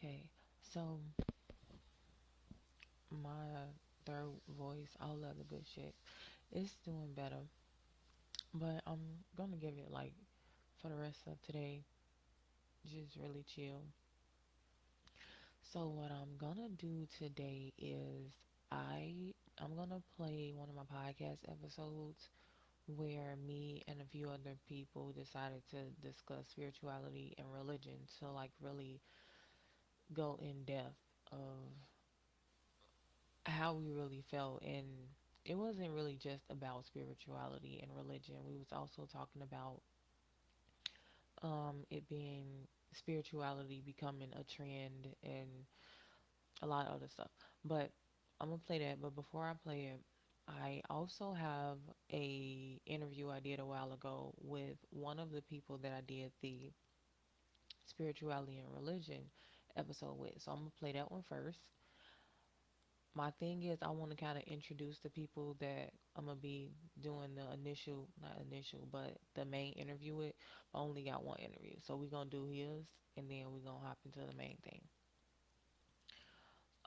Okay, so my third voice, all of the good shit, it's doing better. But I'm gonna give it like for the rest of today, just really chill. So what I'm gonna do today is I'm gonna play one of my podcast episodes where me and a few other people decided to discuss spirituality and religion to like really go in depth of how we really felt. And it wasn't really just about spirituality and religion. We was also talking about it being spirituality becoming a trend and a lot of other stuff. But I'm gonna play that. But before I play it, I also have a interview I did a while ago with one of the people that I did the spirituality and religion episode with. So I'm gonna play that one first. My thing is I want to kind of introduce the people that I'm gonna be doing the initial, not initial, but the main interview with. I only got one interview, so we're gonna do his, and then we're gonna hop into the main thing.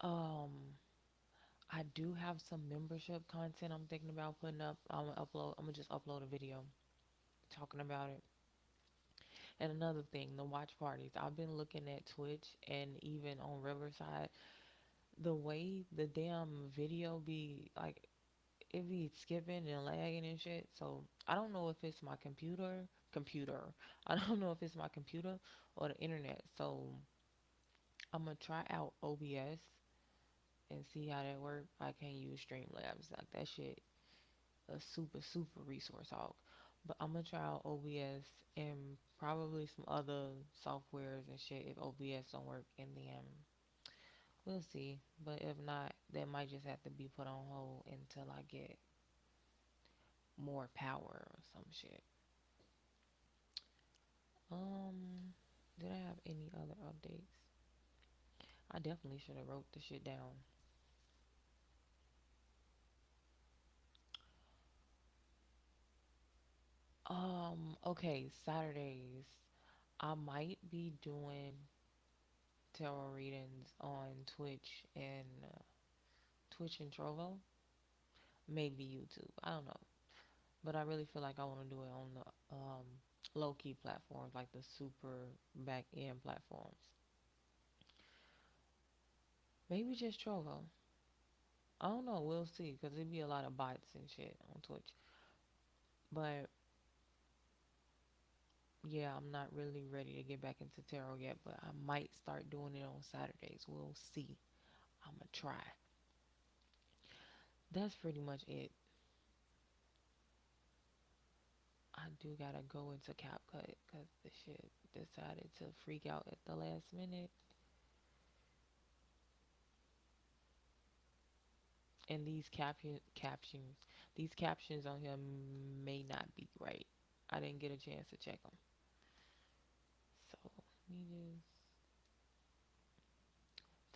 Um, I do have some membership content I'm thinking about putting up. I'm gonna upload. I'm gonna just upload a video talking about it. And another thing, the watch parties. I've been looking at Twitch and even on Riverside, the way the damn video be like, it be skipping and lagging and shit. So I don't know if it's my computer. I don't know if it's my computer or the internet. So I'm gonna try out OBS and see how that works. I can't use Streamlabs. Like that shit a super resource hog. But I'm gonna try out OBS and probably some other softwares and shit if OBS don't work, and then we'll see. But if not, that might just have to be put on hold until I get more power or some shit. Did I have any other updates? I definitely should have wrote the shit down. Okay, Saturdays. I might be doing tarot readings on Twitch and Trovo, maybe YouTube. I don't know, but I really feel like I want to do it on the low key platforms, like the super back end platforms. Maybe just Trovo. I don't know. We'll see, cause it'd be a lot of bots and shit on Twitch. But yeah, I'm not really ready to get back into tarot yet, but I might start doing it on Saturdays. We'll see. I'm gonna try. That's pretty much it. I do gotta go into CapCut because the shit decided to freak out at the last minute. And these captions on here may not be right. I didn't get a chance to check them. So, let me just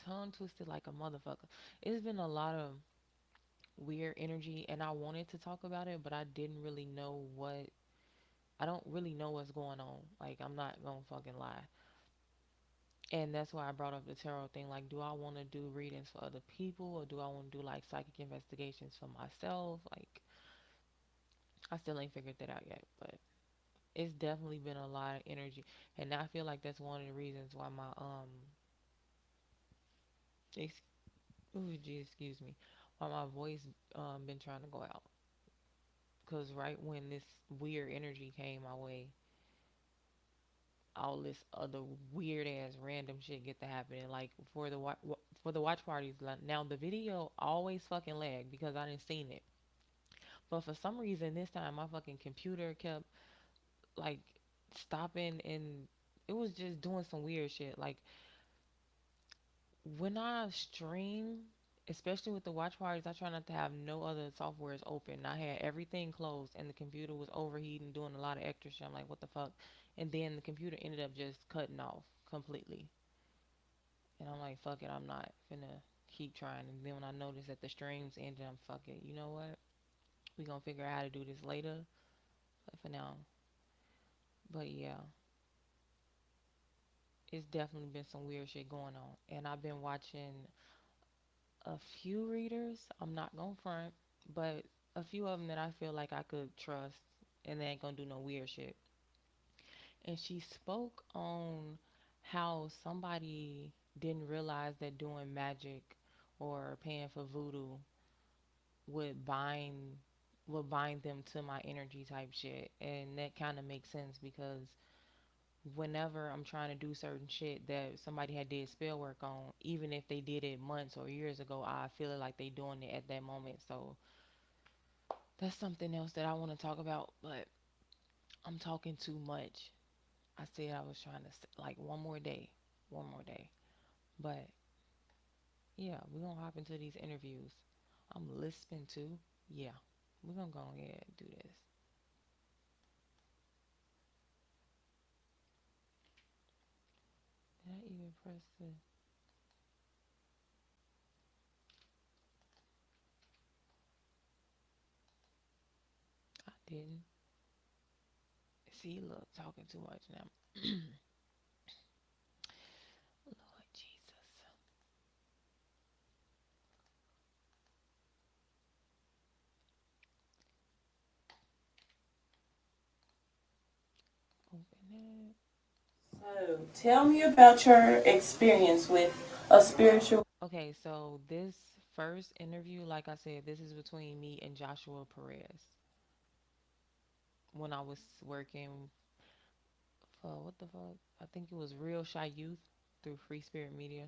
tongue twisted like a motherfucker. It's been a lot of weird energy, and I wanted to talk about it, but I didn't really know what. I don't really know what's going on. Like, I'm not gonna fucking lie. And that's why I brought up the tarot thing. Like, do I want to do readings for other people, or do I want to do like psychic investigations for myself? Like, I still ain't figured that out yet, but it's definitely been a lot of energy, and I feel like that's one of the reasons why my ex- ooh, gee, excuse me, why my voice been trying to go out. Cause right when this weird energy came my way, all this other weird ass random shit get to happening. Like for the watch parties, like, now the video always fucking lag because I didn't seen it, but for some reason this time my fucking computer kept like stopping, and it was just doing some weird shit. Like when I stream, especially with the watch parties, I try not to have no other softwares open. I had everything closed, and the computer was overheating, doing a lot of extra shit. I'm like, what the fuck? And then the computer ended up just cutting off completely. And I'm like, fuck it, I'm not finna keep trying. And then when I noticed that the streams ended, I'm fuck it. You know what? We gonna figure out how to do this later. But for now, but yeah, it's definitely been some weird shit going on. And I've been watching a few readers. I'm not gonna front, but a few of them that I feel like I could trust and they ain't gonna do no weird shit. And she spoke on how somebody didn't realize that doing magic or paying for voodoo would bind would bind them to my energy type shit. And that kind of makes sense because whenever I'm trying to do certain shit that somebody had did spell work on, even if they did it months or years ago, I feel like they doing it at that moment. So that's something else that I want to talk about, but I'm talking too much. I said I was trying to like one more day, one more day. But yeah, we're gonna hop into these interviews. I'm listening too. Yeah, we're gonna go ahead and do this. Did I even press the? I didn't. See, look, talking too much now. Lord Jesus. Open it. So, tell me about your experience with a spiritual. Okay, so this first interview, like I said, this is between me and Joshua Perez. When I was working for what the fuck? I think it was Real Shy Youth through Free Spirit Media.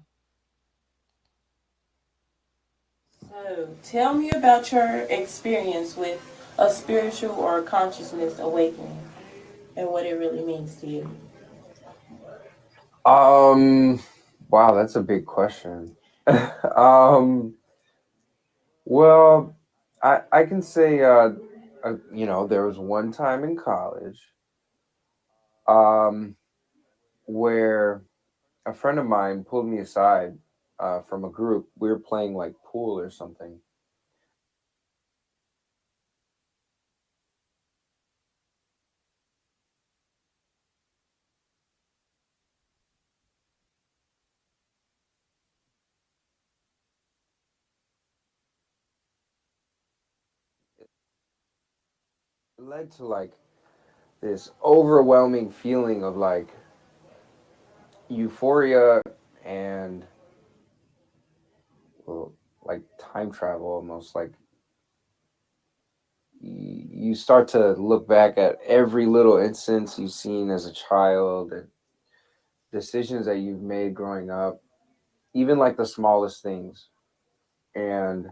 So, tell me about your experience with a spiritual or consciousness awakening and what it really means to you. Um, wow, that's a big question. um, well, I can say, there was one time in college, um, where a friend of mine pulled me aside, from a group. We were playing like pool or something. It led to like this overwhelming feeling of like euphoria and, well, like time travel almost. Like you start to look back at every little instance you've seen as a child and decisions that you've made growing up, even like the smallest things. And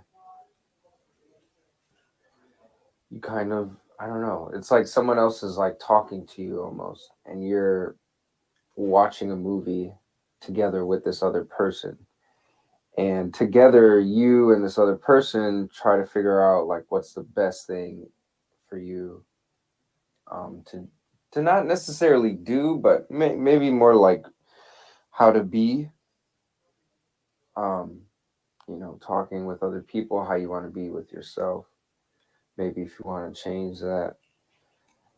you kind of, I don't know, it's like someone else is like talking to you almost, and you're watching a movie together with this other person. And together, you and this other person try to figure out like what's the best thing for you, to not necessarily do, but maybe more like how to be, um, talking with other people, how you want to be with yourself, maybe if you want to change that.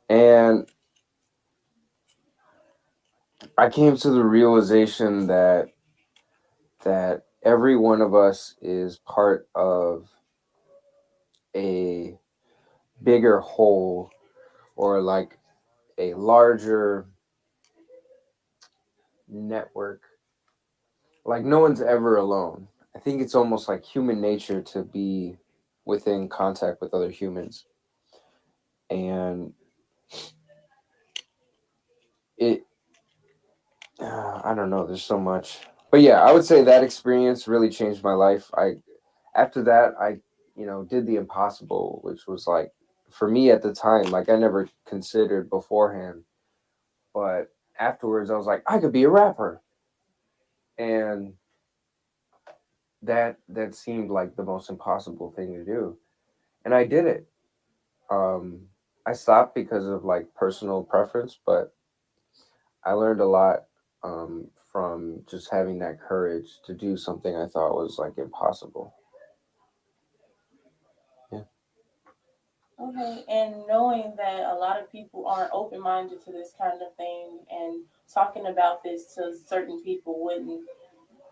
And I came to the realization that every one of us is part of a bigger whole, or like a larger network. Like no one's ever alone. I think it's almost like human nature to be within contact with other humans. And it I don't know, there's so much. But yeah, I would say that experience really changed my life. I After that, I did the impossible, which was like, for me at the time, like I never considered beforehand, but afterwards I was like, I could be a rapper. And that seemed like the most impossible thing to do. And I did it. Um I stopped because of like personal preference, but I learned a lot, from just having that courage to do something I thought was like impossible. Yeah. Okay, and knowing that a lot of people aren't open minded to this kind of thing, and talking about this to certain people wouldn't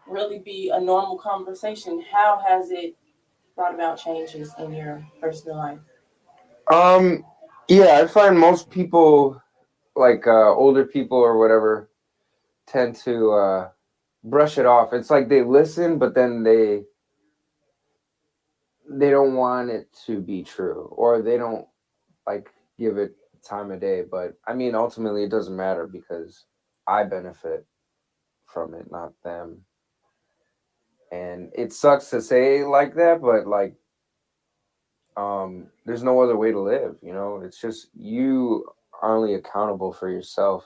really be a normal conversation, how has it brought about changes in your personal life? Um, yeah, I find most people, like older people or whatever, tend to brush it off. It's like they listen, but then they don't want it to be true, or they don't like give it time of day. But I mean, ultimately, it doesn't matter because I benefit from it, not them. And it sucks to say like that, but like, there's no other way to live. You know, it's just you are only accountable for yourself.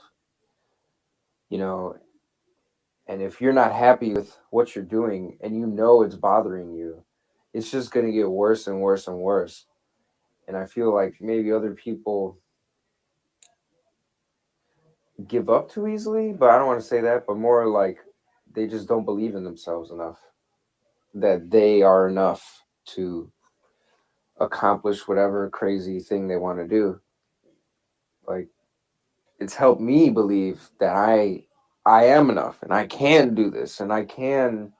You know, and if you're not happy with what you're doing and you know it's bothering you, it's just going to get worse and worse and worse. And I feel like maybe other people give up too easily, but I don't want to say that, but more like they just don't believe in themselves enough, that they are enough to accomplish whatever crazy thing they want to do. Like, it's helped me believe that I am enough and I can do this and I can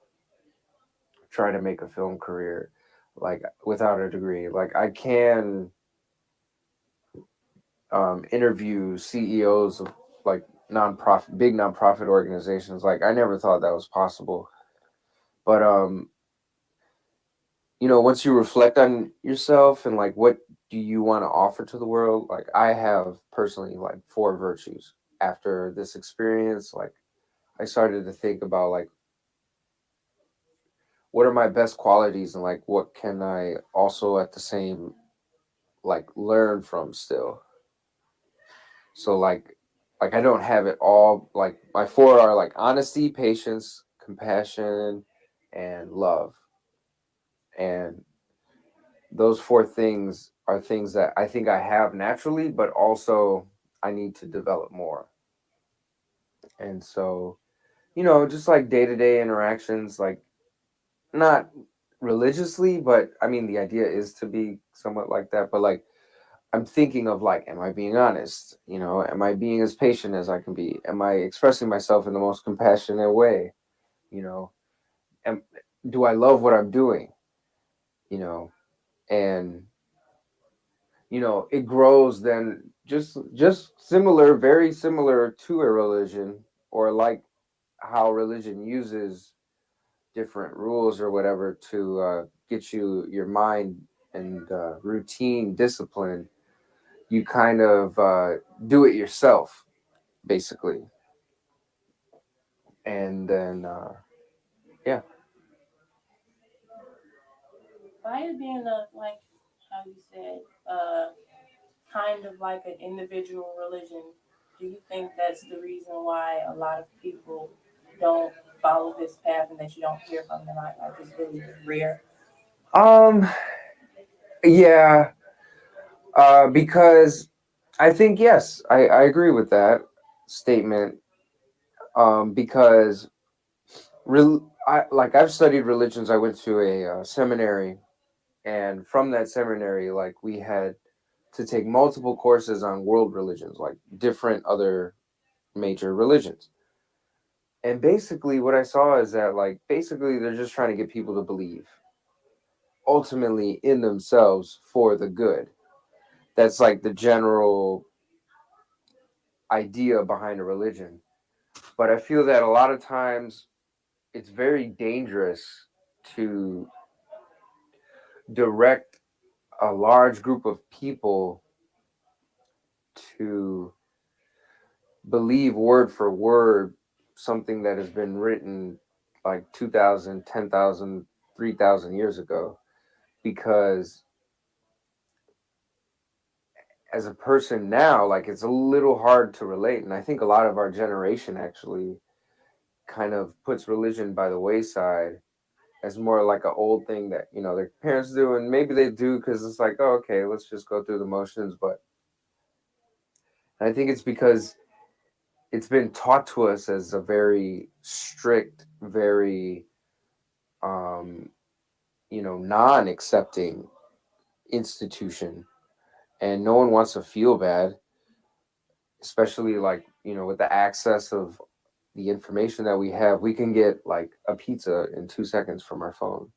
try to make a film career like without a degree. Like I can interview CEOs of like big nonprofit organizations. Like I never thought that was possible. But once you reflect on yourself and like what do you want to offer to the world, like I have personally like four virtues after this experience. Like I started to think about like what are my best qualities and like what can I also at the same like learn from still. So like I don't have it all. Like my four are like honesty, patience, compassion, and love. And those four things are things that I think I have naturally, but also I need to develop more. And so, just like day-to-day interactions, like not religiously, but I mean the idea is to be somewhat like that, but like I'm thinking of like, am I being honest? Am I being as patient as I can be? Am I expressing myself in the most compassionate way? You know, am, do I love what I'm doing? You know, and it grows then just similar, very similar to a religion, or like how religion uses different rules or whatever to get your mind and routine discipline. You kind of do it yourself basically. And then yeah. By it being a, like how you said, kind of like an individual religion, do you think that's the reason why a lot of people don't follow this path and that you don't hear from them? Like it's really rare. um yeah, because I think yes, I agree with that statement. Because I've studied religions. I went to a seminary, and from that seminary, like we had to take multiple courses on world religions, like different other major religions. And basically, what I saw is that, like, basically, they're just trying to get people to believe ultimately in themselves for the good. That's like the general idea behind a religion. But I feel that a lot of times it's very dangerous to direct a large group of people to believe word for word something that has been written like 2,000, 10,000, 3,000 years ago. Because as a person now, like it's a little hard to relate. And I think a lot of our generation actually kind of puts religion by the wayside as more like an old thing that, their parents do. And maybe they do because it's like, oh, okay, let's just go through the motions. But I think it's because it's been taught to us as a very strict, very non-accepting institution. and no one wants to feel bad, especially like, with the access of the information that we have. We can get like a pizza in 2 seconds from our phone.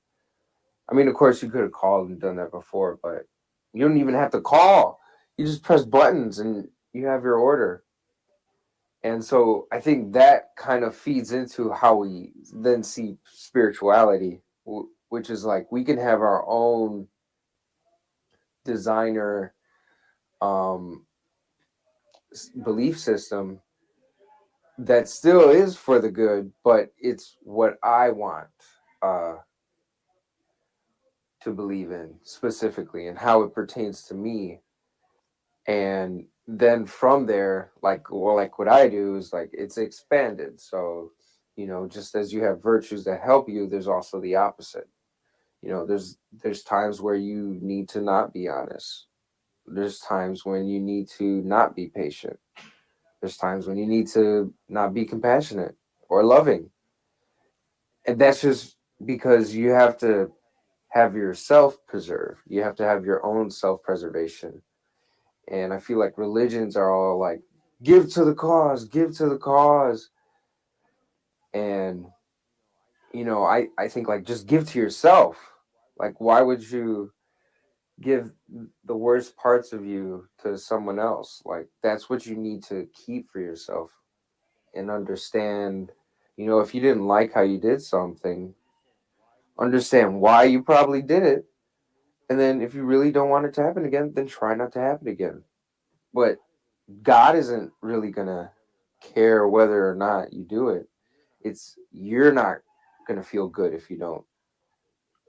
I mean, of course, you could have called and done that before, but you don't even have to call. You just press buttons and you have your order. And so I think that kind of feeds into how we then see spirituality, which is like we can have our own designer um, belief system that still is for the good, but it's what I want uh, to believe in specifically and how it pertains to me. And then from there, like what I do is like it's expanded. So, just as you have virtues that help you, there's also the opposite. There's times where you need to not be honest. There's times when you need to not be patient. There's times when you need to not be compassionate or loving. And that's just because you have to have yourself preserved. You have to have your own self preservation. And I feel like religions are all like, give to the cause, give to the cause. And, I think like just give to yourself. Like, why would you give the worst parts of you to someone else? Like, that's what you need to keep for yourself and understand. If you didn't like how you did something, understand why you probably did it. And then if you really don't want it to happen again, then try not to happen again. But God isn't really going to care whether or not you do it. It's you're not going to feel good if you don't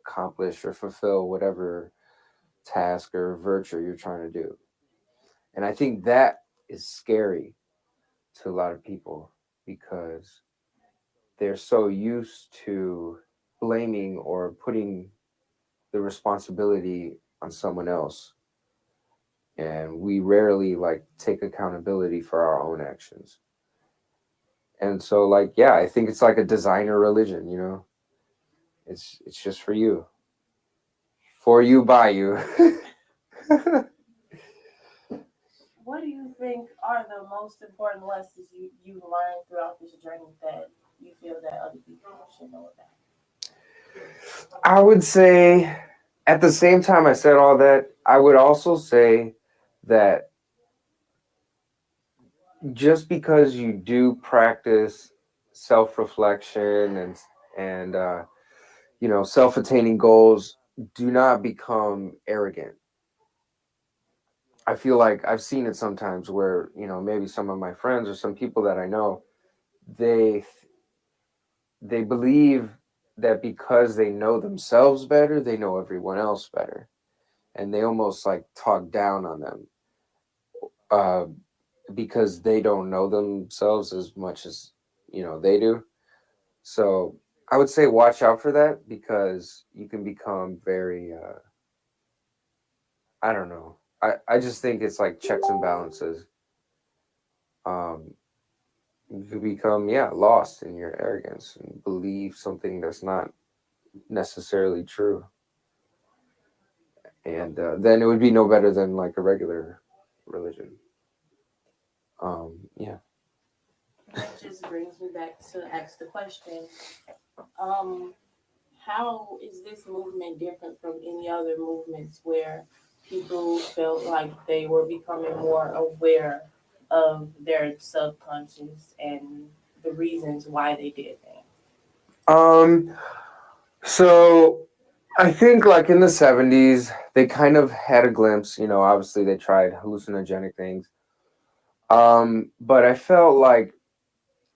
accomplish or fulfill whatever task or virtue you're trying to do. And I think that is scary to a lot of people because they're so used to blaming or putting the responsibility on someone else, and we rarely like take accountability for our own actions. And so like, yeah, I think it's like a designer religion. It's just for you, by you. What do you think are the most important lessons you've learned throughout this journey that you feel that other people should know about? I would say at the same time I said all that, I would also say that just because you do practice self-reflection and self-attaining goals, do not become arrogant. I feel like I've seen it sometimes where, maybe some of my friends or some people that I know, they they believe that because they know themselves better, they know everyone else better, and they almost like talk down on them uh, because they don't know themselves as much as they do. So I would say watch out for that because you can become very I don't know. I just think it's like checks and balances. Um, you could become, yeah, lost in your arrogance and believe something that's not necessarily true, and then it would be no better than like a regular religion. Yeah. That just brings me back to ask the question, um, how is this movement different from any other movements where people felt like they were becoming more aware of their subconscious and the reasons why they did things? Um. So I think like in the 70s, they kind of had a glimpse. Obviously they tried hallucinogenic things. But I felt like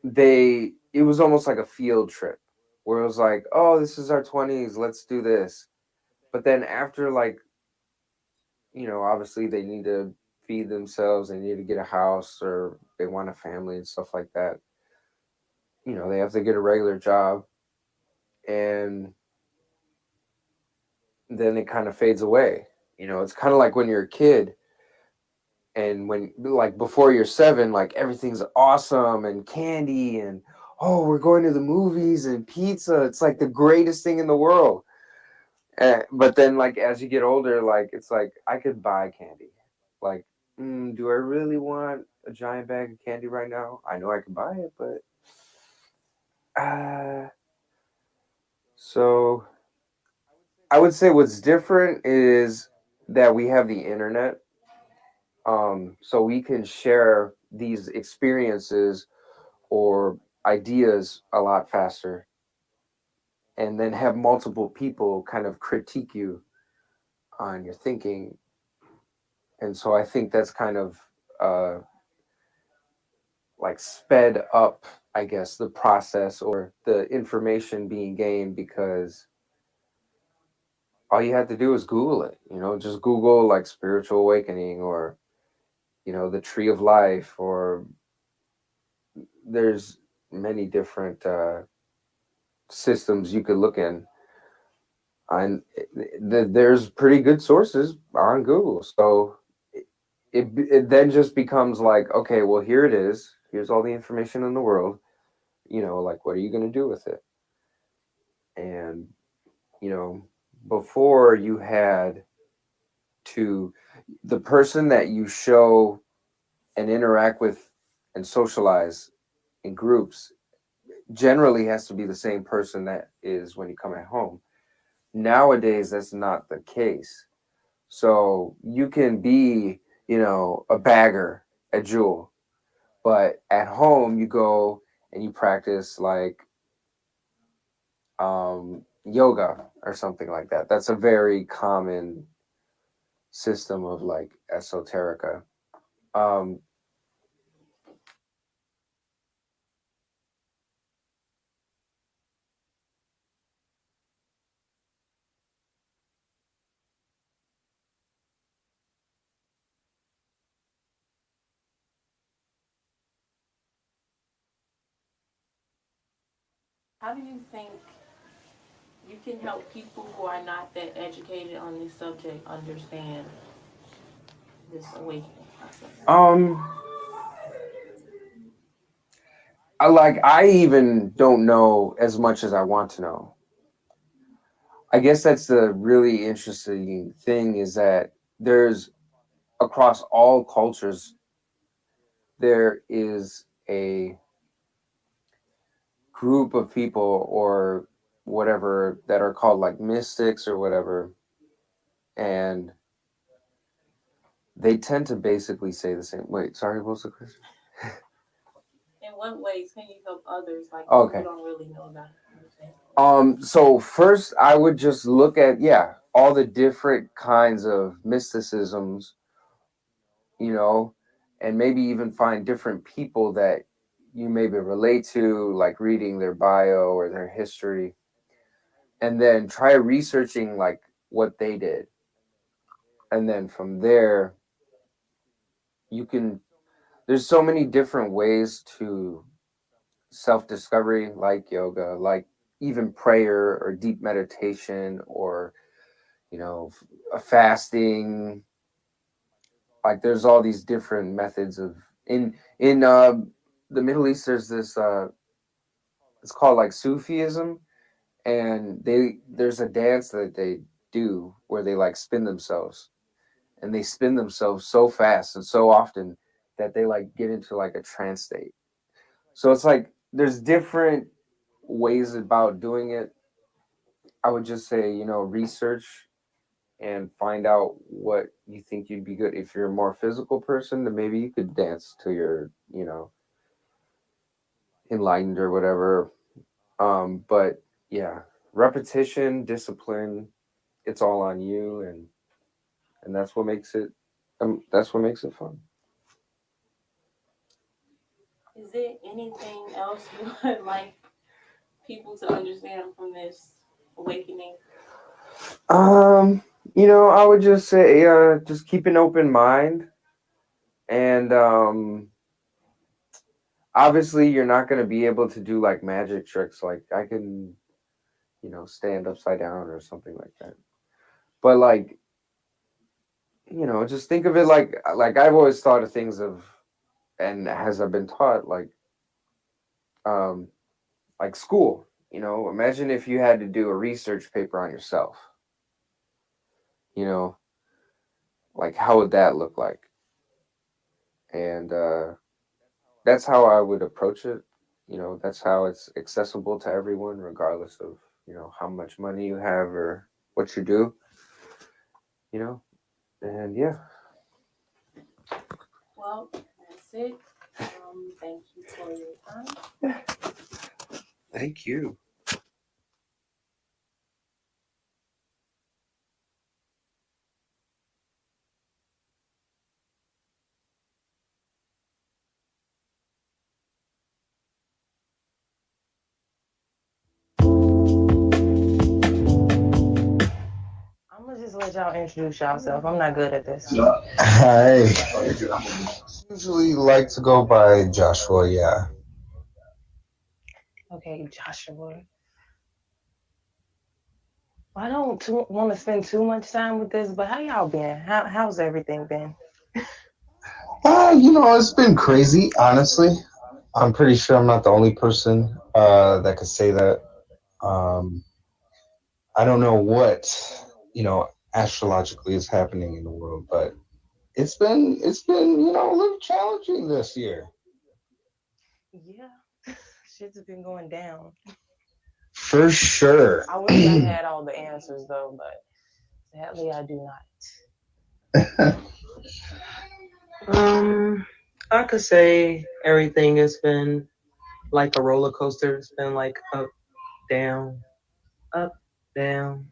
it was almost like a field trip where it was like, oh, this is our 20s, let's do this. But then after like, obviously they need to feed themselves, they need to get a house or they want a family and stuff like that. They have to get a regular job, and then it kind of fades away. It's kind of like when you're a kid and when like before you're 7, like everything's awesome and candy and oh, we're going to the movies and pizza. It's like the greatest thing in the world. But then like as you get older, like it's like I could buy candy. Like, do I really want a giant bag of candy right now? I know I can buy it, but so I would say what's different is that we have the internet, so we can share these experiences or ideas a lot faster, and then have multiple people kind of critique you on your thinking. And so I think that's kind of uh, like sped up, I guess, the process or the information being gained, because all you had to do was Google it, just Google like spiritual awakening, or, the tree of life, or there's many different systems you could look in. And there's pretty good sources on Google. So it then just becomes like, okay, well, here it is. Here's all the information in the world. Like, what are you going to do with it? And, you know, before you had to, the person that you show and interact with and socialize in groups generally has to be the same person that is when you come at home. Nowadays, that's not the case. So you can be, a bagger at Jewel, but at home you go and you practice like yoga or something like that. That's a very common system of like esoterica. Um, How do you think you can help people who are not that educated on this subject understand this awakening process? um, I even don't know as much as I want to know. I guess that's the really interesting thing, is that there's, across all cultures, there is a group of people or whatever that are called like mystics or whatever, and they tend to basically say the same. Wait, sorry, what was the question? In what ways can you help others, like people Okay. who don't really know about it, understand? So first I would just look at, all the different kinds of mysticisms, you know, and maybe even find different people that you maybe relate to, like reading their bio or their history, and then try researching like what they did. And then from there, you can, there's so many different ways to self discovery, like yoga, like even prayer or deep meditation, or, a fasting. Like there's all these different methods of, in the Middle East, there's this, it's called like Sufism, and there's a dance that they do where they like spin themselves, and they spin themselves so fast and so often that they like get into like a trance state. So it's like there's different ways about doing it. I would just say, research and find out what you think you'd be good. If you're a more physical person, then maybe you could dance till you're, enlightened or whatever. But yeah, repetition, discipline, it's all on you, and that's what makes it fun. Is there anything else you would like people to understand from this awakening? I would just say, just keep an open mind, and obviously you're not going to be able to do like magic tricks, like I can, stand upside down or something like that. But like, just think of it like I've always thought of things of, and as I've been taught, um like school. Imagine if you had to do a research paper on yourself. you know like, how would that look like? and that's how I would approach it. You know, that's how it's accessible to everyone, regardless of how much money you have or what you do. You know, and yeah. Well, that's it. Thank you for your time. Thank you. I'm gonna just let y'all introduce yourself. I'm not good at this. Hi. Usually like to go by Joshua, yeah. Okay, Joshua. I don't want to spend too much time with this, but how y'all been? How's everything been? It's been crazy, honestly. I'm pretty sure I'm not the only person that could say that. Um, I don't know what, astrologically is happening in the world, but it's been a little challenging this year. Yeah, shit's been going down. For sure. I wish I had all the answers though, but sadly I do not. Um, I could say everything has been like a roller coaster. It's been like down, up, down,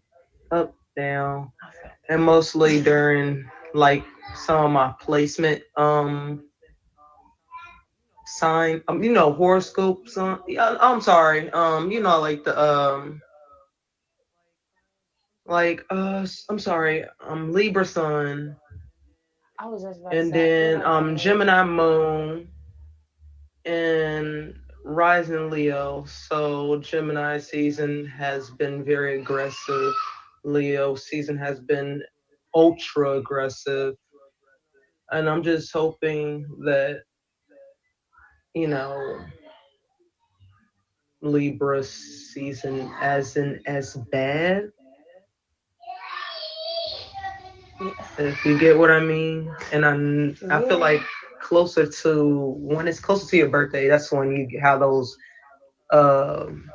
up, down, I felt and mostly during like some of my placement sign horoscopes on. Yeah, I'm sorry. Like the I'm sorry, Libra sun, I was just about to and say I feel then like I had Gemini moon and rising Leo. So Gemini season has been very aggressive. Leo season has been ultra aggressive. And I'm just hoping that, you know, Libra season as bad, if you get what I mean. And I feel yeah. like closer to when it's closer to your birthday, that's when you have those um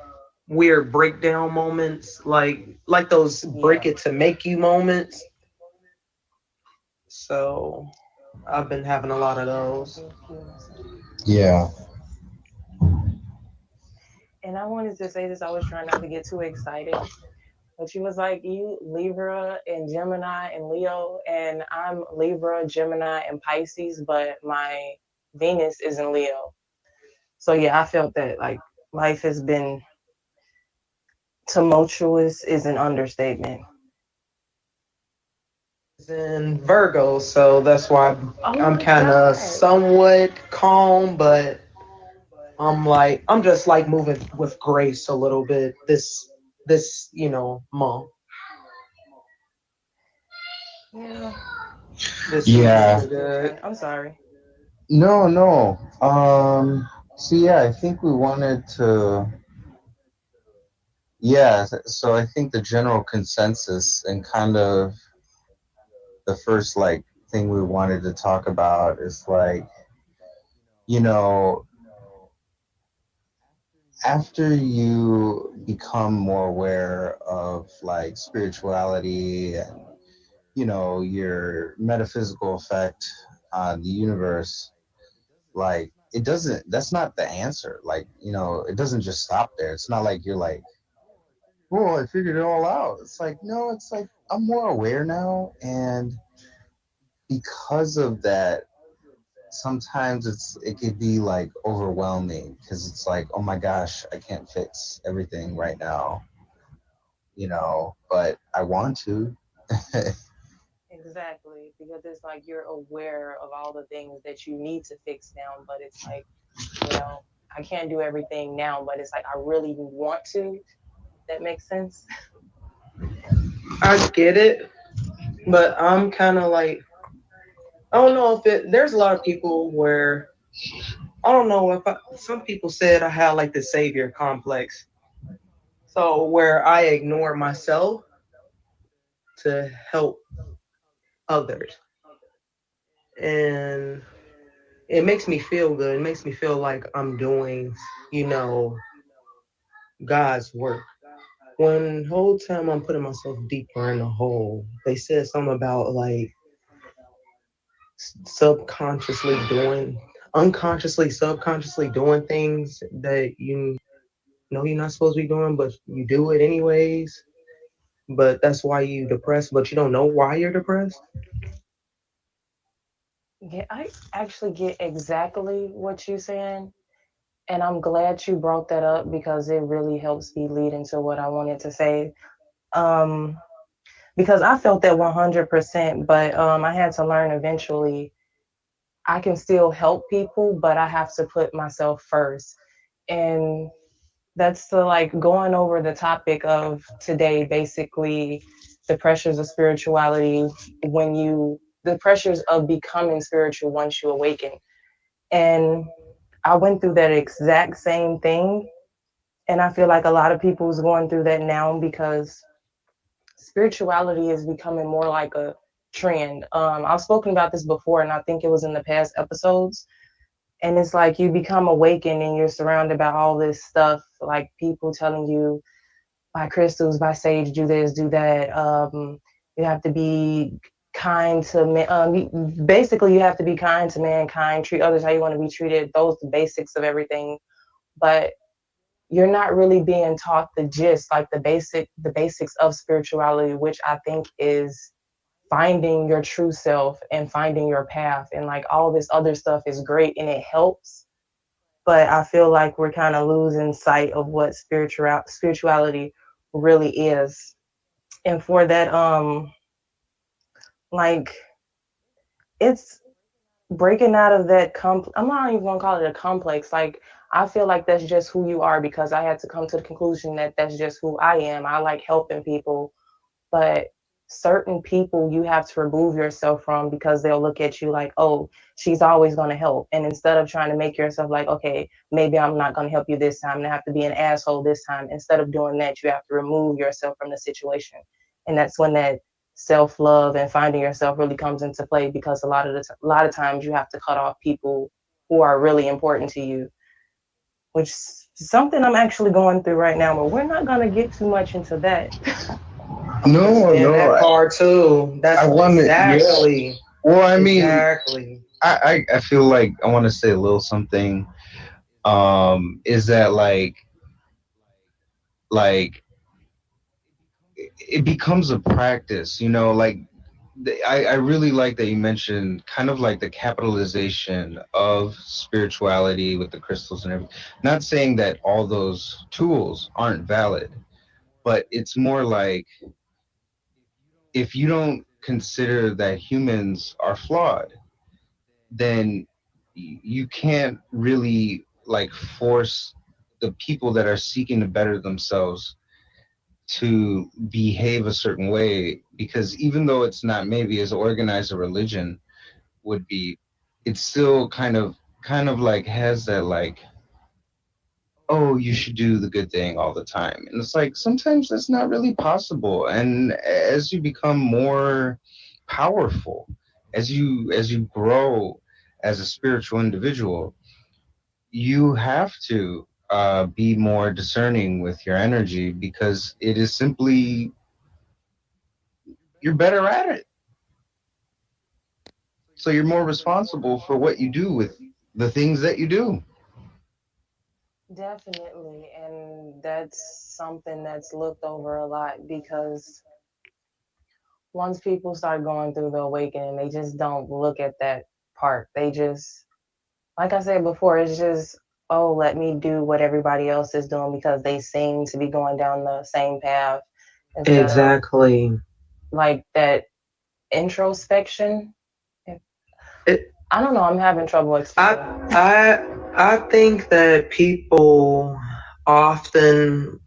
weird breakdown moments, like those break Yeah. it to make you moments. So I've been having a lot of those. Thank you. Yeah. And I wanted to say this, I was trying not to get too excited. But she was like, you Libra and Gemini and Leo, and I'm Libra, Gemini, and Pisces, but my Venus is in Leo. So yeah, I felt that like life has been tumultuous is an understatement. It's in Virgo, so that's why Oh I'm my kind of God. somewhat calm, but I'm just like moving with grace a little bit this month. Yeah. This I'm is just Yeah. pretty still good. trying. I'm sorry. No, no. So yeah, I think we wanted to. Yeah, so I think the general consensus and kind of the first like thing we wanted to talk about is like, you know, after you become more aware of like spirituality and your metaphysical effect on the universe, like it doesn't that's not the answer. Like, it doesn't just stop there. It's not like you're like, oh, I figured it all out. It's like, no, it's like I'm more aware now, and because of that, sometimes it could be like overwhelming because it's like, oh my gosh, I can't fix everything right now, but I want to. Exactly. Because it's like you're aware of all the things that you need to fix now, but it's like, you know, I can't do everything now, but it's like I really want to. That makes sense. I get it, but I'm kind of like, I don't know if there's a lot of people where I don't know if some people said I had like the savior complex. So where I ignore myself to help others. And it makes me feel good. It makes me feel like I'm doing, you know, God's work. When whole time I'm putting myself deeper in the hole, they said something about like subconsciously doing, unconsciously, subconsciously doing things that you know you're not supposed to be doing, but you do it anyways. But that's why you depressed, but you don't know why you're depressed. Yeah, I actually get exactly what you're saying. And I'm glad you brought that up because it really helps me lead into what I wanted to say. Um, because I felt that 100%, but I had to learn eventually I can still help people, but I have to put myself first. And that's the like going over the topic of today, basically the pressures of spirituality when you, the pressures of becoming spiritual once you awaken. And I went through that exact same thing. And I feel like a lot of people is going through that now because spirituality is becoming more like a trend. I've spoken about this before, and I think it was in the past episodes. And it's like you become awakened and you're surrounded by all this stuff, like people telling you, buy crystals, buy sage, do this, do that. You have to be kind to men. Basically, you have to be kind to mankind, treat others how you want to be treated. Those are the basics of everything. But you're not really being taught the gist, like the basics of spirituality, which I think is finding your true self and finding your path. And like all this other stuff is great and it helps, but I feel like we're kind of losing sight of what spirituality really is. And for that, like it's breaking out of that I'm not even gonna call it a complex. Like I feel like that's just who you are because I had to come to the conclusion that that's just who I am. I like helping people, but certain people you have to remove yourself from because they'll look at you like, oh, she's always going to help. And instead of trying to make yourself like, okay, maybe I'm not going to help you this time and I have to be an asshole this time, instead of doing that, you have to remove yourself from the situation. And that's when that self-love and finding yourself really comes into play because a lot of times you have to cut off people who are really important to you, which is something I'm actually going through right now, but we're not going to get too much into that. I'm finna No, say in no, that part too. I That's want to, yeah. exactly, Well, I mean, exactly. I feel like I want to say a little something. Is that like it becomes a practice, you know, like I really like that you mentioned kind of like the capitalization of spirituality with the crystals and everything. Not saying that all those tools aren't valid, but it's more like if you don't consider that humans are flawed, then you can't really like force the people that are seeking to better themselves to behave a certain way, because even though it's not maybe as organized a religion would be, it still kind of like has that like, oh, you should do the good thing all the time, and it's like sometimes that's not really possible. And as you become more powerful, as you grow as a spiritual individual, you have to be more discerning with your energy, because it is simply, you're better at it, so you're more responsible for what you do with the things that you do. Definitely. And that's something that's looked over a lot because once people start going through the awakening, they just don't look at that part. They just, like I said before, it's just, oh, let me do what everybody else is doing because they seem to be going down the same path instead of Exactly. like that introspection. It, I don't know. I'm having trouble I explaining. I think that people often,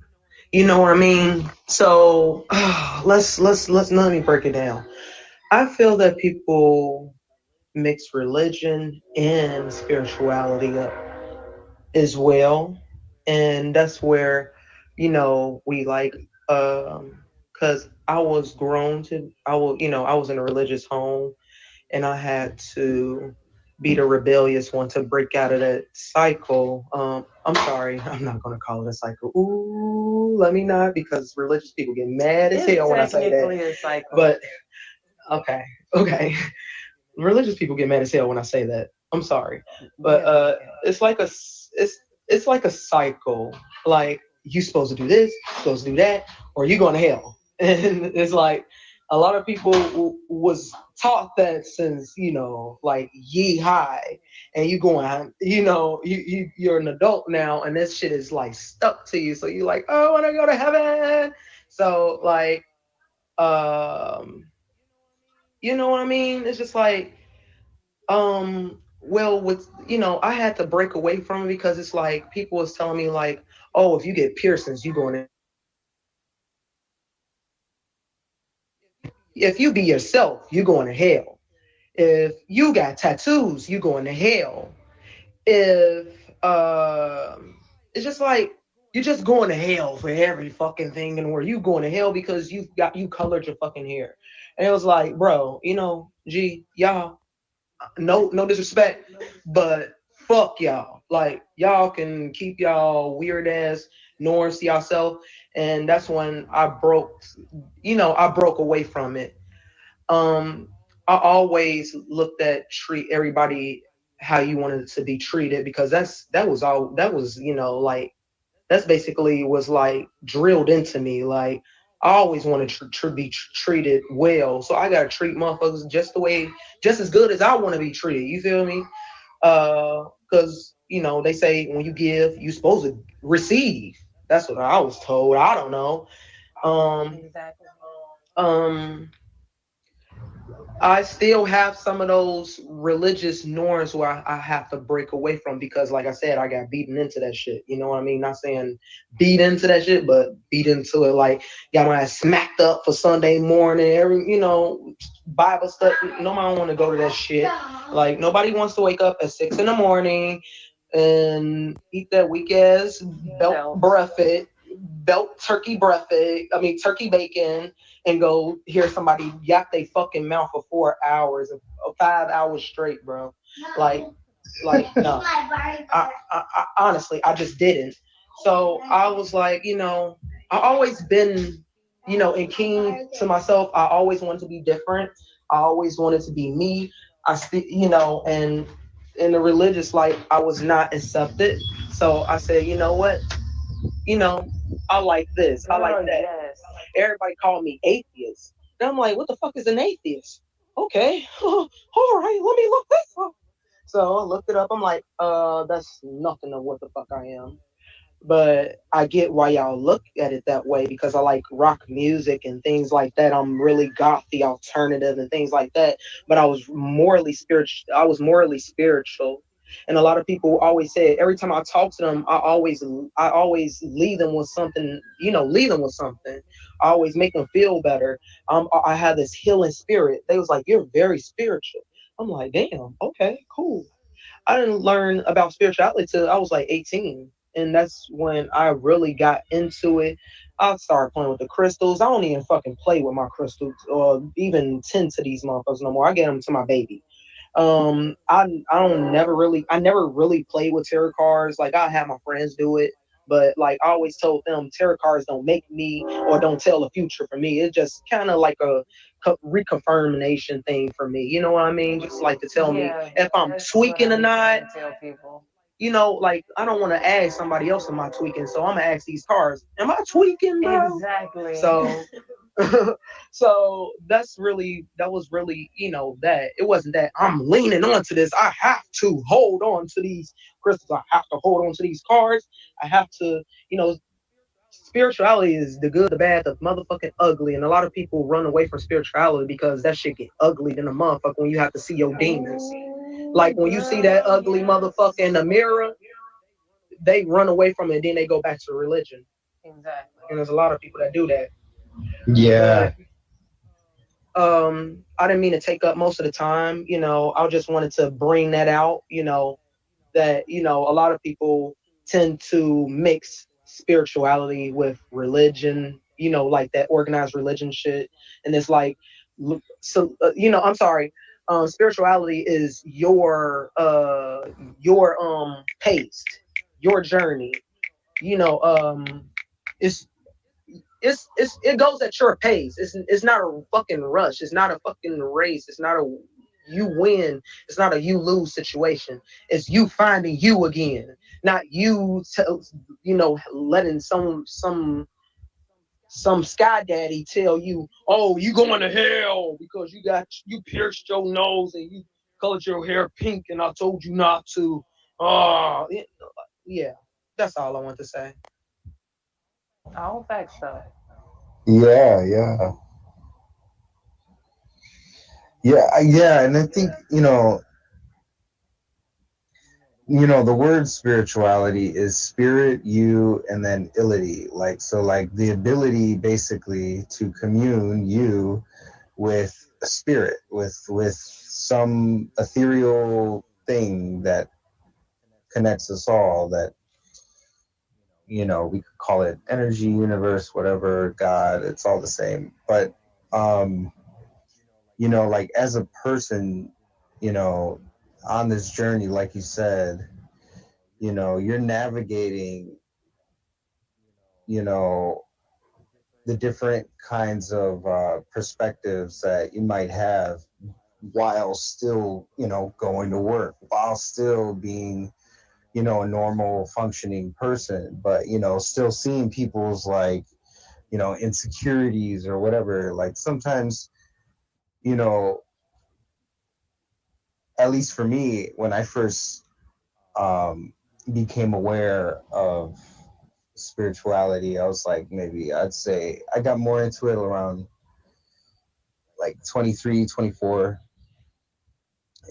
you know what I mean. So let's let me break it down. I feel that people mix religion and spirituality up as well, and that's where, you know, we like, because I was grown to, I was, you know, I was in a religious home, and I had to. be the rebellious one to break out of that cycle. I'm sorry, I'm not gonna call it a cycle. Ooh, let me not, because religious people get mad as hell when I say that. technically a cycle. But okay, okay, religious people get mad as hell when I say that. I'm sorry, but Yeah, it's like it's like a cycle. Like, you supposed to do this, you supposed to do that, or you going to hell. And it's like a lot of people was taught that since, like, ye high, and you going, you're an adult now, and this shit is like stuck to you. So you're like, oh, I want to go to heaven. So like, um, you know what I mean? It's just like, well, with, I had to break away from it, because it's like people was telling me like, oh, if you get piercings, you going to hell. If you be yourself, you going to hell. If you got tattoos, you going to hell. If it's just like, you're just going to hell for every fucking thing in the world. You going to hell because you colored your fucking hair. And it was like, bro, gee, y'all, no disrespect, but fuck y'all. Like, y'all can keep y'all weird ass norms to yourself. And that's when I broke away from it. um I always looked at treat everybody how you wanted to be treated, because that was, like, that's basically was like drilled into me. Like, I always wanted to be treated well, so I gotta treat motherfuckers just as good as I want to be treated. You feel me? Because they say when you give, you supposed to receive. That's what I was told. I don't know. Um, exactly. um, I still have some of those religious norms where I have to break away from, because, like I said, I got beaten into that shit. You know what I mean? Not saying beat into that shit, but beat into it. Like, got my ass smacked up for Sunday morning, Bible stuff. Nobody want to go to that shit. Like, nobody wants to wake up at 6 in the morning and eat that weak ass Belts. breakfast, belt turkey breakfast. I mean, turkey bacon, and go hear somebody yap they fucking mouth for 4 hours, 5 hours straight, bro. Like, no. Honestly, I just didn't. So I was like, I always been, in keen to myself. I always wanted to be different. I always wanted to be me. I still, and in the religious life, I was not accepted. So I said, you know what? You know, I like this. I like Girl, that. yes. Everybody called me atheist. And I'm like, what the fuck is an atheist? Okay, all right, let me look this up. So I looked it up. I'm like, that's nothing of what the fuck I am. But I get why y'all look at it that way, because I like rock music and things like that. I'm really gothy, alternative, and things like that. But I was morally spiritual. And a lot of people always say, every time I talk to them, I always leave them with something. Leave them with something. I always make them feel better. I have this healing spirit. They was like, you're very spiritual. I'm like, damn, okay, cool. I didn't learn about spirituality till I was like 18. And that's when I really got into it. I started playing with the crystals. I don't even fucking play with my crystals or even tend to these motherfuckers no more. I get them to my baby. I never really played with tarot cards. Like, I have my friends do it, but like, I always told them tarot cards don't make me or don't tell the future for me. It's just kind of like a reconfirmation thing for me. You know what I mean? Just like to tell me Yeah, if I'm that's what tweaking I or be not. trying to tell people. Like, I don't want to ask somebody else am I tweaking, so I'm gonna ask these cards, am I tweaking, bro? Exactly. So so that was really, that it wasn't that I'm leaning onto this. I have to hold on to these crystals. I have to hold on to these cards. I have to, you know, spirituality is the good, the bad, the motherfucking ugly. And a lot of people run away from spirituality because that shit get ugly than a motherfucker when you have to see your demons. Ooh, Like, when you see that girl, ugly motherfucker yes. in the mirror, they run away from it and then they go back to religion. Exactly. And there's a lot of people that do that. Yeah. But I didn't mean to take up most of the time. I just wanted to bring that out, that, a lot of people tend to mix spirituality with religion, like that organized religion shit. And it's like, so, I'm sorry. spirituality is your pace, your journey. You know, it's it goes at your pace. It's not a fucking rush. It's not a fucking race. It's not a you win. It's not a you lose situation. It's you finding you again, not you. Letting some sky daddy tell you, oh, you going to hell because you pierced your nose and you colored your hair pink, and I told you not to. Oh, yeah. That's all I want to say. All facts though. Yeah, yeah, yeah. And I think the word spirituality is spirit, you, and then ility. Like, so, like, the ability basically to commune you with a spirit, with some ethereal thing that connects us all. That we could call it energy, universe, whatever, God. It's all the same. But um, like, as a person, you know, on this journey, like you said, you're navigating, you know, the different kinds of perspectives that you might have while still, going to work, while still being, a normal functioning person, but, still seeing people's, like, insecurities or whatever. Like, sometimes, you know, at least for me, when I first um, became aware of spirituality, I was like, maybe I'd say I got more into it around like 23, 24.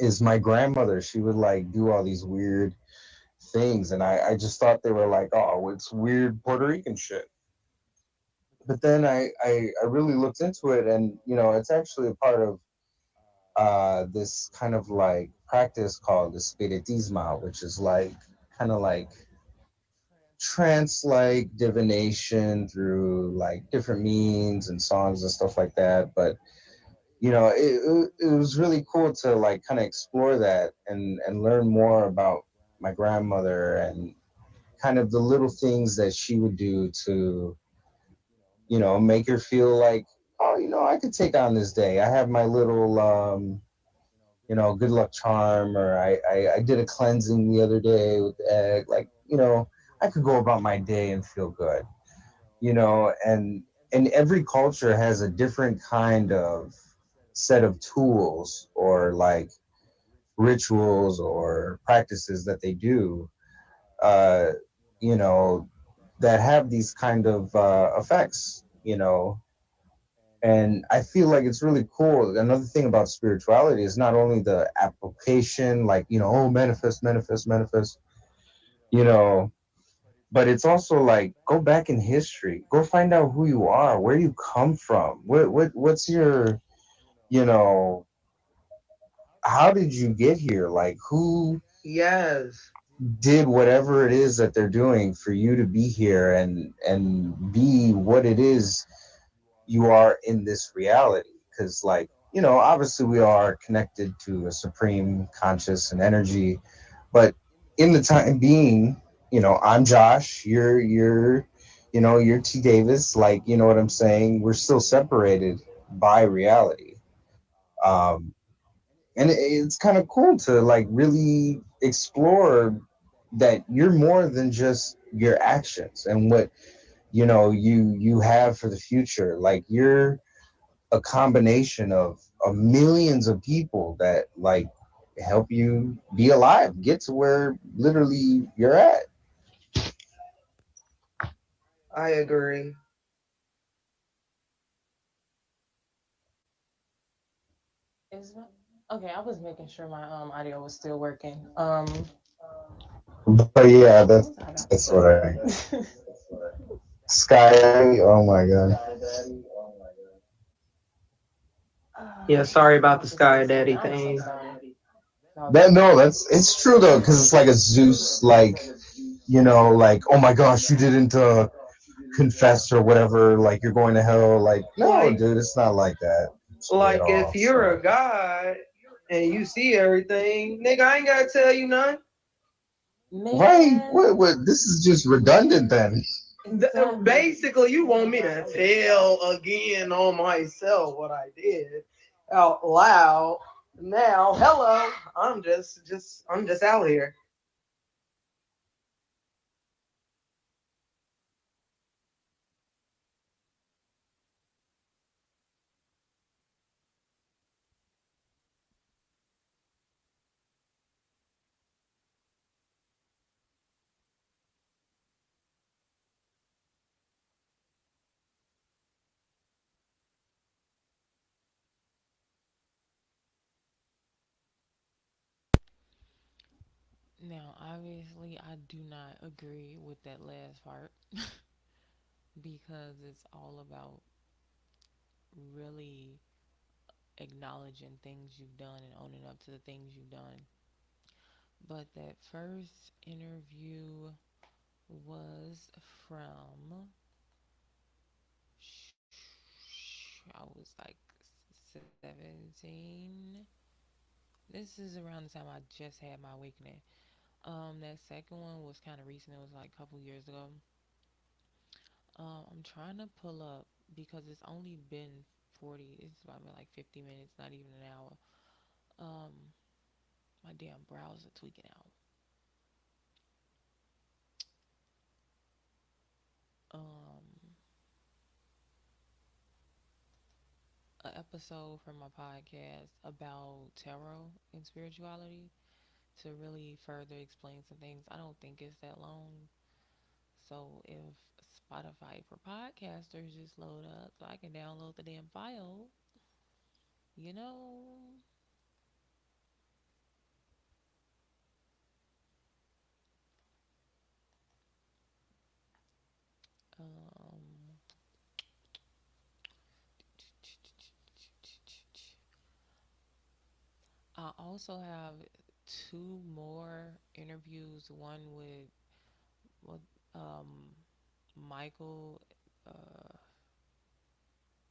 Is my grandmother. She would like do all these weird things, and I just thought they were like, oh, it's weird Puerto Rican shit. But then I really looked into it, and it's actually a part of this kind of like practice called the spiritismo, which is like kind of like trance like divination through like different means and songs and stuff like that. But it was really cool to like kind of explore that and learn more about my grandmother and kind of the little things that she would do to make her feel like, oh, I could take on this day. I have my little good luck charm, or I did a cleansing the other day with the egg. Like, I could go about my day and feel good. And every culture has a different kind of set of tools or like rituals or practices that they do, uh, you know, that have these kind of effects, and I feel like it's really cool. Another thing about spirituality is not only the application, like, oh, manifest, manifest, manifest, you know, but it's also like, go back in history, go find out who you are, where you come from, what's your, you know, how did you get here? Like, who Yes. did whatever it is that they're doing for you to be here and be what it is you are in this reality? Because, like, obviously we are connected to a supreme conscious and energy, but in the time being, I'm Josh, you're T Davis, like, you know what I'm saying, we're still separated by reality. um and it's kind of cool to like really explore that you're more than just your actions and what you have for the future. Like, you're a combination of millions of people that like help you be alive, get to where literally you're at. I agree. Is my okay? I was making sure my audio was still working. But yeah, What that's was I about to that's what I. say? Sky Daddy, oh my god. Yeah, What was sorry I about about the to say? Sky Son, Daddy I'm so thing. sorry. No, That no, that's it's true though, because it's like a Zeus, like, like, oh my gosh, you didn't confess or whatever, like you're going to hell. Like, no, Like, dude, it's not like that. It's way like if off. you're So a god, and you see everything, nigga, I ain't gotta tell you nothing. Right? Man, What? This is just redundant then. exactly. Basically, you You're want me to right. tell again on myself what I did out loud. Now, hello, I'm just out here. Now, obviously, I do not agree with that last part because it's all about really acknowledging things you've done and owning up to the things you've done. But that first interview was from, I was like 17. This is around the time I just had my awakening. That second one was kind of recent. It was like a couple years ago. I'm trying to pull up because it's only been 40. It's about been like 50 minutes, not even an hour. Um, my damn browser tweaking out. Um, an episode from my podcast about tarot and spirituality to really further explain some things. I don't think it's that long. So if Spotify for podcasters just load up so I can download the damn file, you know, um, I also have two more interviews. One with Michael.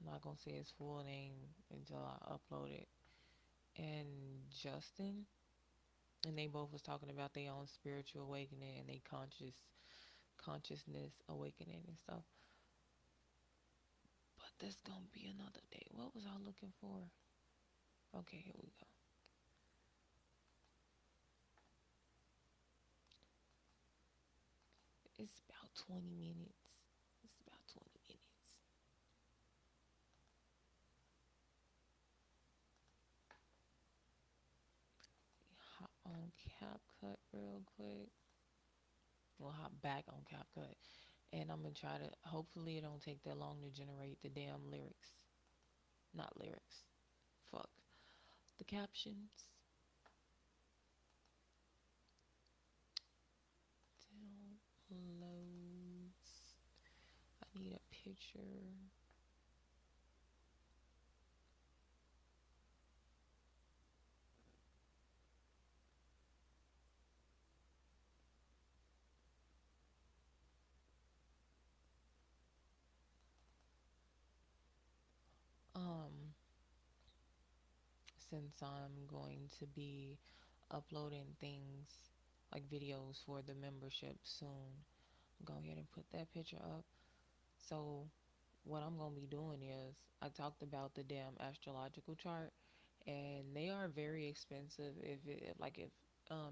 I'm not gonna say his full name until I upload it. And Justin, and they both was talking about their own spiritual awakening and their consciousness awakening and stuff. But that's gonna be another day. What was I looking for? Okay, here we go. It's about 20 minutes. It's about 20 minutes. Hop on CapCut real quick. We'll hop back on CapCut. And I'm gonna try to, hopefully it don't take that long to generate the damn lyrics. Not lyrics. Fuck. The captions. Downloads. I need a picture. Um, since I'm going to be uploading things like videos for the membership soon, go ahead and put that picture up. So what I'm gonna be doing is I talked about the damn astrological chart, and they are very expensive if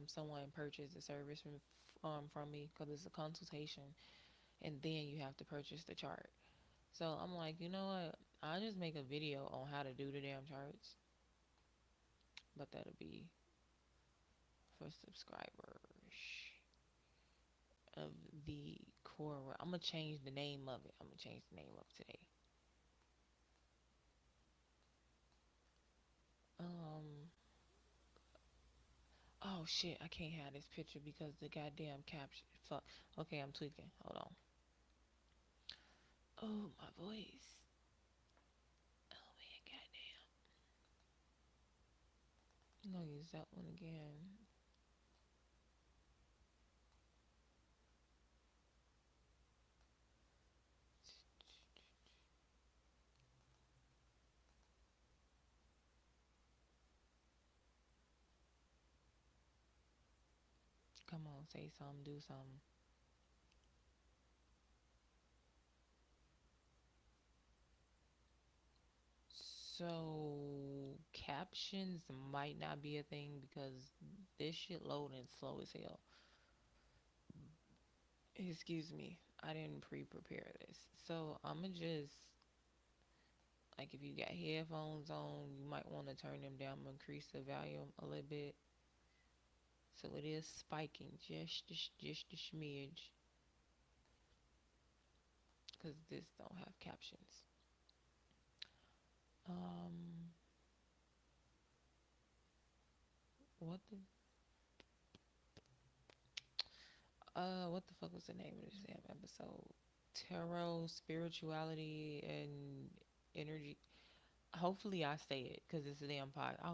someone purchased a service from me because it's a consultation, and then you have to purchase the chart. So I'm like, you know what? I'll just make a video on how to do the damn charts, but that'll be for subscribers of the Quora. I'm gonna change the name of it. I'm gonna change the name of it today. Um. Oh shit! I can't have this picture because the goddamn caption. Fuck. Okay, I'm tweaking. Hold on. Oh, my voice. Oh man, goddamn. I'm gonna use that one again. Come on, say something, do something. So captions might not be a thing because this shit loading slow as hell. Excuse me. I didn't pre-prepare this. So I'ma just like if you got headphones on, you might want to turn them down, increase the volume a little bit. So it is spiking just a smidge because this don't have captions. Um, what the what the fuck was the name of this damn episode? Tarot, spirituality, and energy. Hopefully I say it because it's a damn pod. I